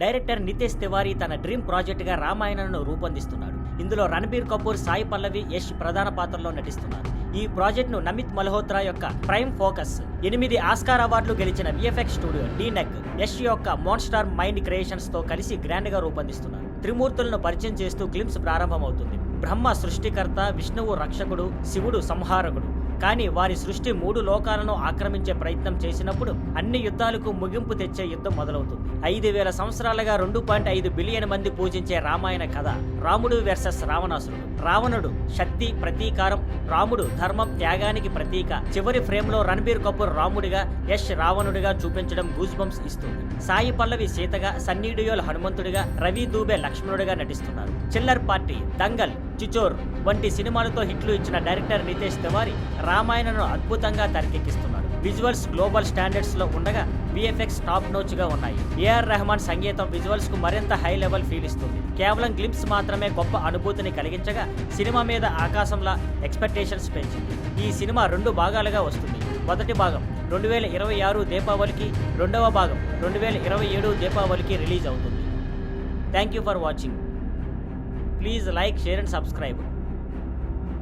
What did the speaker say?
Director Nitesh Tiwari తన dream project గా రామాయణను రూపొందిస్తున్నాడు. ఇందులో రణబీర్ కపూర్, సాయి పల్లవి, యష్ ప్రధాన పాత్రలో నటిస్తున్నారు. ఈ ప్రాజెక్ట్ ను నమిత్ మల్హోత్రా యొక్క ప్రైమ్ ఫోకస్. 8 ఆస్కార్ అవార్డులు గెలిచిన విఎఫ్ఎక్స్ స్టూడియో డీనెగ్ యష్ యొక్క మోన్స్టార్ మైండ్ క్రియేషన్స్ తో కలిసి గ్రాండ్ గా రూపొందిస్తున్నారు. త్రిమూర్తులను పరిచయం చేస్తూ గ్లింప్స్ ప్రారంభమవుతుంది. బ్రహ్మ సృష్టికర్త, విష్ణువు రక్షకుడు, శివుడు సంహారకుడు. కానీ వారి సృష్టి 3 లోకాలను ఆక్రమించే ప్రయత్నం చేసినప్పుడు అన్ని యుద్ధాలకు ముగింపు తెచ్చే యుద్ధం మొదలవుతుంది. 5000 సంవత్సరాలుగా 2.5 బిలియన్ మంది పూజించే రామాయణ కథ రాముడు వర్సెస్ రావణాసురుడు. రావణుడు శక్తి ప్రతీకారం, రాముడు ధర్మం త్యాగానికి ప్రతీక. చివరి ఫ్రేమ్ లో రణబీర్ కపూర్ రాముడిగా, యష్ రావణుడిగా చూపించడం గూస్ బంప్స్ ఇస్తుంది. సాయి పల్లవి సీతగా, సన్నీ డియోల్ హనుమంతుడిగా, రవి దూబే లక్ష్మణుడిగా నటిస్తున్నారు. చిల్లర్ పార్టీ, దంగల్, చిచోర్ వంటి సినిమాలతో హిట్లు ఇచ్చిన డైరెక్టర్ నితేష్ తివారీ రామాయణను అద్భుతంగా తెరకెక్కిస్తున్నాడు. విజువల్స్ గ్లోబల్ స్టాండర్డ్స్ లో ఉండగా విఎఫ్ఎక్స్ టాప్ నోచ్ గా ఉన్నాయి. ఏఆర్ రెహమాన్ సంగీతం విజువల్స్ కు మరింత హై లెవెల్ ఫీల్ ఇస్తుంది. కేవలం గ్లింప్స్ మాత్రమే గొప్ప అనుభూతిని కలిగించగా సినిమా మీద ఆకాశంలా ఎక్స్పెక్టేషన్స్ పెంచింది. ఈ సినిమా 2 భాగాలుగా వస్తుంది. మొదటి భాగం 2026 దీపావళికి, రెండవ భాగం 2027 దీపావళికి రిలీజ్ అవుతుంది. Thank you for watching. Please like, share and subscribe.